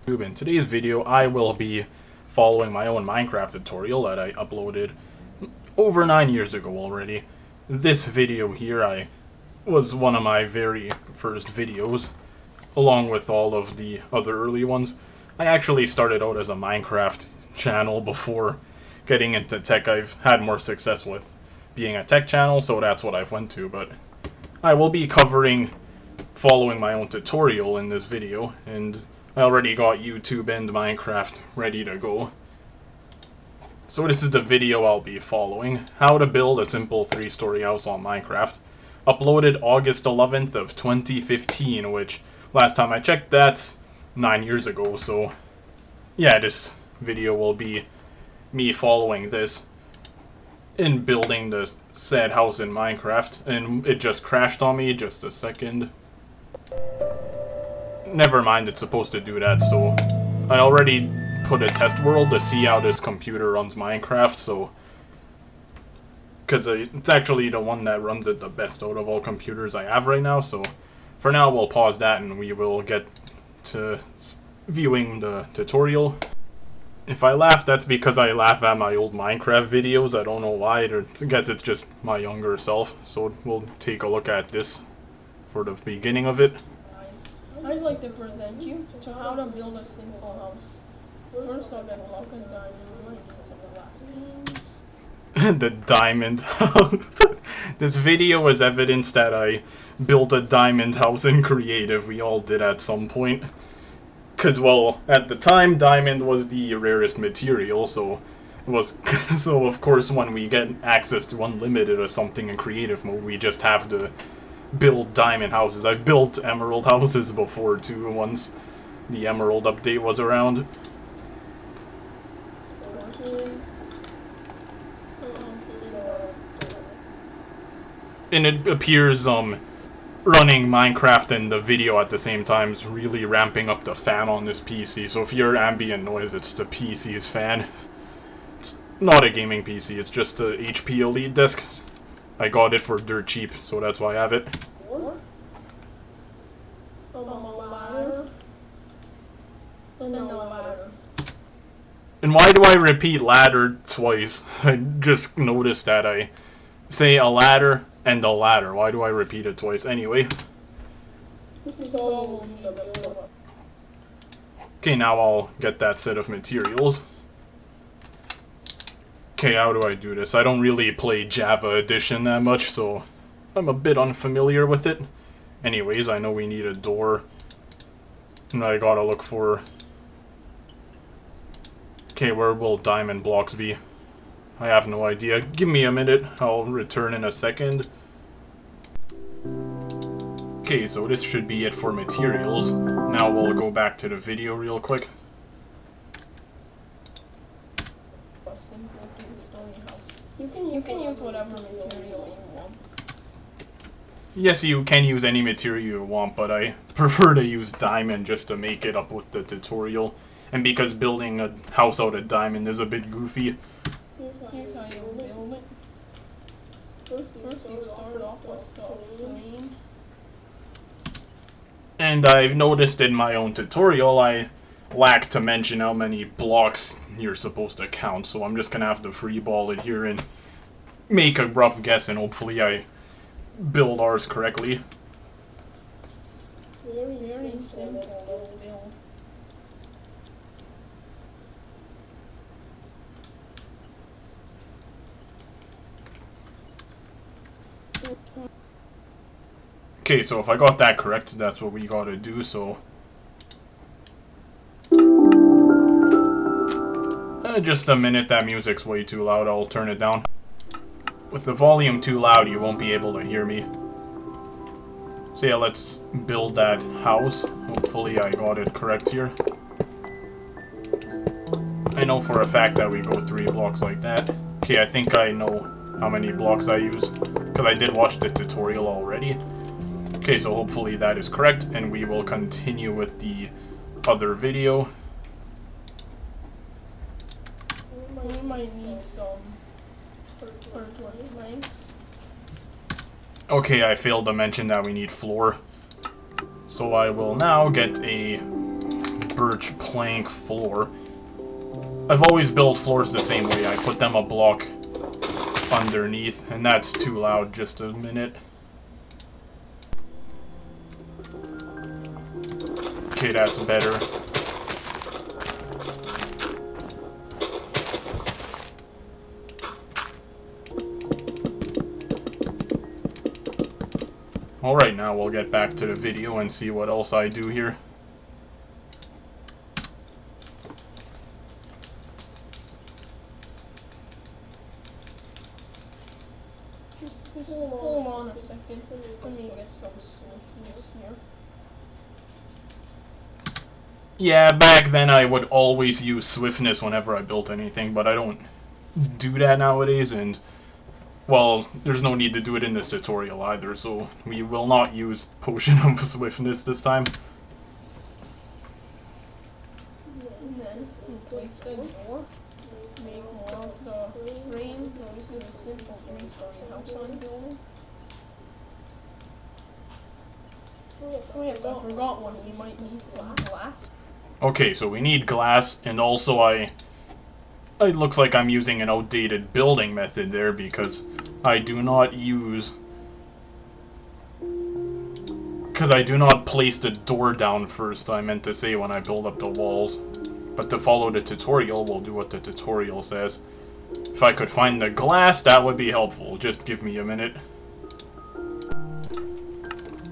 In today's video, I will be following my own Minecraft tutorial that I uploaded over 9 years ago already. This video here was one of my very first videos, along with all of the other early ones. I actually started out as a Minecraft channel before getting into tech. I've had more success with being a tech channel, so that's what I've went to, but I will be following my own tutorial in this video, and I already got YouTube and Minecraft ready to go. So this is the video I'll be following. How to build a simple 3-story house on Minecraft. Uploaded August 11th of 2015, which last time I checked, that's 9 years ago. So yeah, this video will be me following this in building the said house in Minecraft, and it just crashed on me. Just a second. Never mind, it's supposed to do that, so I already put a test world to see how this computer runs Minecraft, so because it's actually the one that runs it the best out of all computers I have right now. So for now we'll pause that and we will get to viewing the tutorial. If I laugh, that's because I laugh at my old Minecraft videos. I don't know why, I guess it's just my younger self. So we'll take a look at this for the beginning of it. I'd like to present you to how to build a simple house. First, I'll get a block of diamond. I need some glass panes. The diamond house. This video is evidence that I built a diamond house in creative. We all did at some point. Because, well, at the time, diamond was the rarest material, so of course when we get access to unlimited or something in creative mode, we just have to build diamond houses. I've built emerald houses before too, once the emerald update was around. And it appears running Minecraft and the video at the same time is really ramping up the fan on this PC. So if you hear ambient noise, it's the PC's fan. It's not a gaming PC, it's just a HP Elite desk. I got it for dirt cheap, so that's why I have it. And why do I repeat ladder twice? I just noticed that I say a ladder and a ladder. Why do I repeat it twice? Anyway. Okay, now I'll get that set of materials. Okay, how do I do this? I don't really play Java Edition that much, so I'm a bit unfamiliar with it. Anyways, I know we need a door. And I gotta look for... Okay, where will diamond blocks be? I have no idea. Give me a minute. I'll return in a second. Okay, so this should be it for materials. Now we'll go back to the video real quick. You can use whatever material you want. Yes, you can use any material you want, but I prefer to use diamond just to make it up with the tutorial. And because building a house out of diamond is a bit goofy. Here's how you build it. First you start off with the frame. And I've noticed in my own tutorial I lack to mention how many blocks you're supposed to count, so I'm just gonna have to freeball it here and make a rough guess, and hopefully I build ours correctly. Very simple little build. Okay, so if I got that correct, that's what we gotta do, so... just a minute, that music's way too loud, I'll turn it down. With the volume too loud, you won't be able to hear me. So yeah, let's build that house. Hopefully I got it correct here. I know for a fact that we go 3 blocks like that. Okay, I think I know how many blocks I use, because I did watch the tutorial already. Okay, so hopefully that is correct, and we will continue with the other video. We might need some planks. Okay, I failed to mention that we need floor. So I will now get a birch plank floor. I've always built floors the same way. I put them a block underneath, and that's too loud. Just a minute. Okay, that's better. Alright, now we'll get back to the video and see what else I do here. Just hold on a second. Let me get some swiftness here. Yeah, back then I would always use swiftness whenever I built anything, but I don't do that nowadays, and well, there's no need to do it in this tutorial either, so we will not use Potion of Swiftness this time. And then replace the door. Make more of the frame. Now this is a simple 3-story house I'm building. Oh yes, I forgot one. We might need some glass. Okay, so we need glass, and also it looks like I'm using an outdated building method there because I do not place the door down first, I meant to say, when I build up the walls. But to follow the tutorial, we'll do what the tutorial says. If I could find the glass, that would be helpful. Just give me a minute.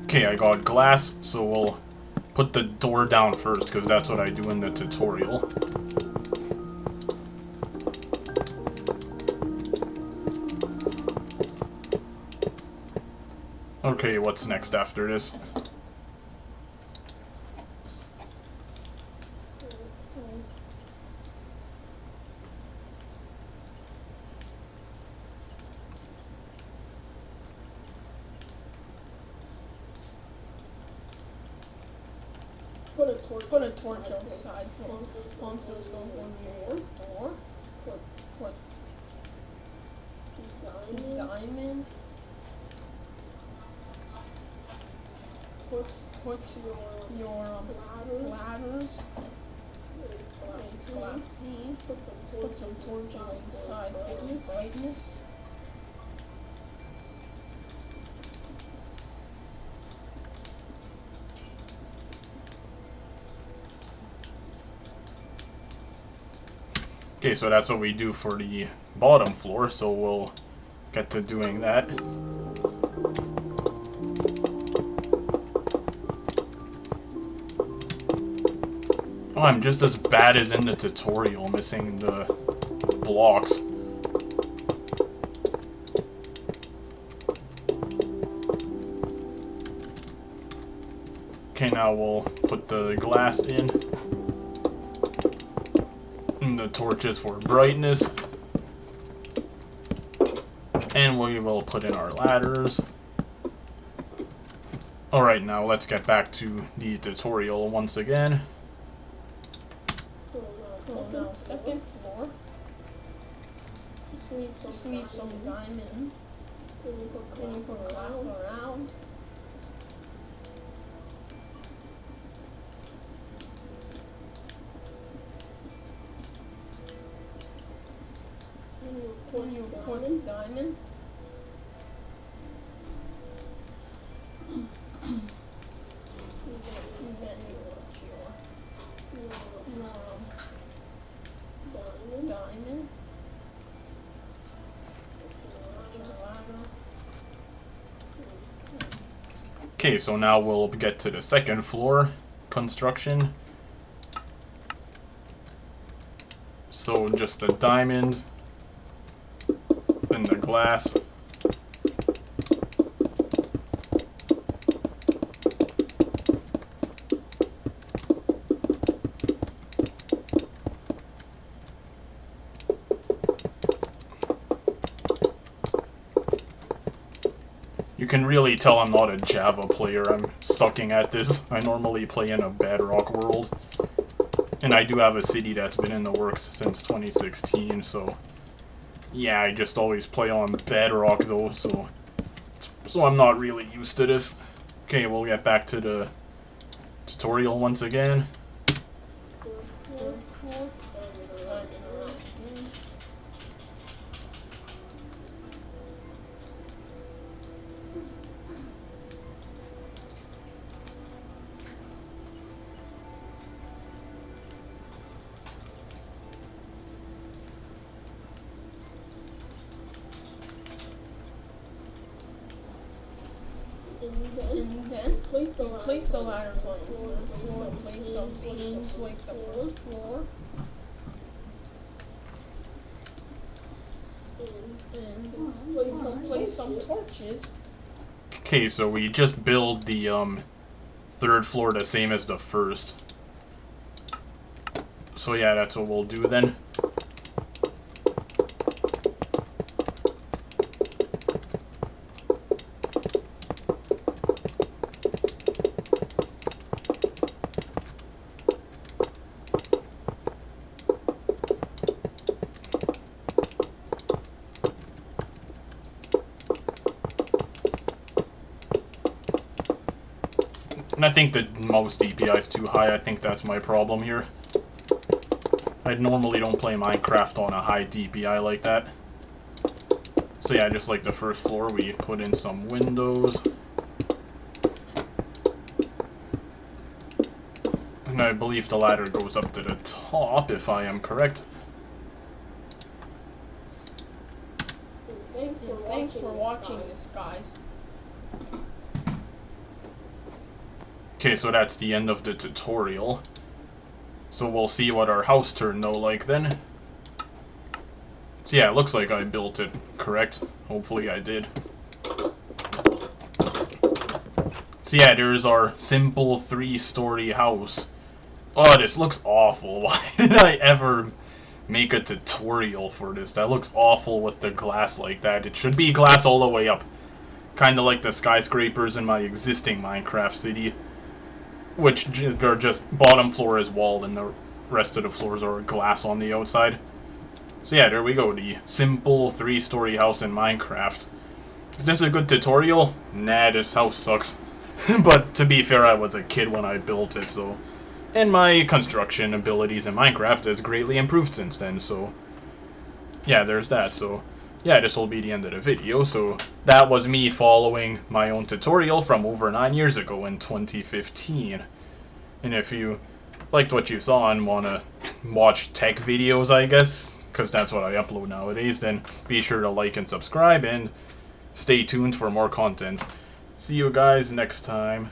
Okay, I got glass, so we'll put the door down first, because that's what I do in the tutorial. Okay, what's next after this? Put a torch outside so monsters don't go near your door. Put diamond. Put your ladders in glass pane. Put some torches inside for brightness. Okay, so that's what we do for the bottom floor, so we'll get to doing that. Oh, I'm just as bad as in the tutorial, missing the blocks. Okay, now we'll put the glass in. And the torches for brightness. And we will put in our ladders. Alright, now let's get back to the tutorial once again. So now, second floor. Just leave some diamond. Then you put glass around. When you put diamond. And then you put your diamond. Okay, so now we'll get to the second floor construction. So just a diamond and the glass. You can really tell I'm not a Java player. I'm sucking at this. I normally play in a Bedrock world. And I do have a city that's been in the works since 2016, so yeah, I just always play on Bedrock though, so I'm not really used to this. Okay, we'll get back to the tutorial once again. floor. Diamond around again. And then place the ladders on the third floor. Place some beams like the first floor. And place some torches. Okay, so we just build the third floor the same as the first. So yeah, that's what we'll do then. And I think the most DPI is too high. I think that's my problem here. I normally don't play Minecraft on a high DPI like that. So yeah, just like the first floor, we put in some windows. And I believe the ladder goes up to the top, if I am correct. Thanks for watching this, guys. Okay, so that's the end of the tutorial. So we'll see what our house turned out like then. So yeah, it looks like I built it correct. Hopefully I did. So yeah, there's our simple 3-story house. Oh, this looks awful. Why did I ever make a tutorial for this? That looks awful with the glass like that. It should be glass all the way up. Kinda like the skyscrapers in my existing Minecraft city. Which are just bottom floor is walled and the rest of the floors are glass on the outside. So yeah, there we go, the simple 3-story house in Minecraft. Is this a good tutorial? Nah, this house sucks. But to be fair, I was a kid when I built it, so... And my construction abilities in Minecraft has greatly improved since then, so... Yeah, there's that, so... Yeah, this will be the end of the video, so that was me following my own tutorial from over 9 years ago in 2015. And if you liked what you saw and want to watch tech videos, I guess, because that's what I upload nowadays, then be sure to like and subscribe and stay tuned for more content. See you guys next time.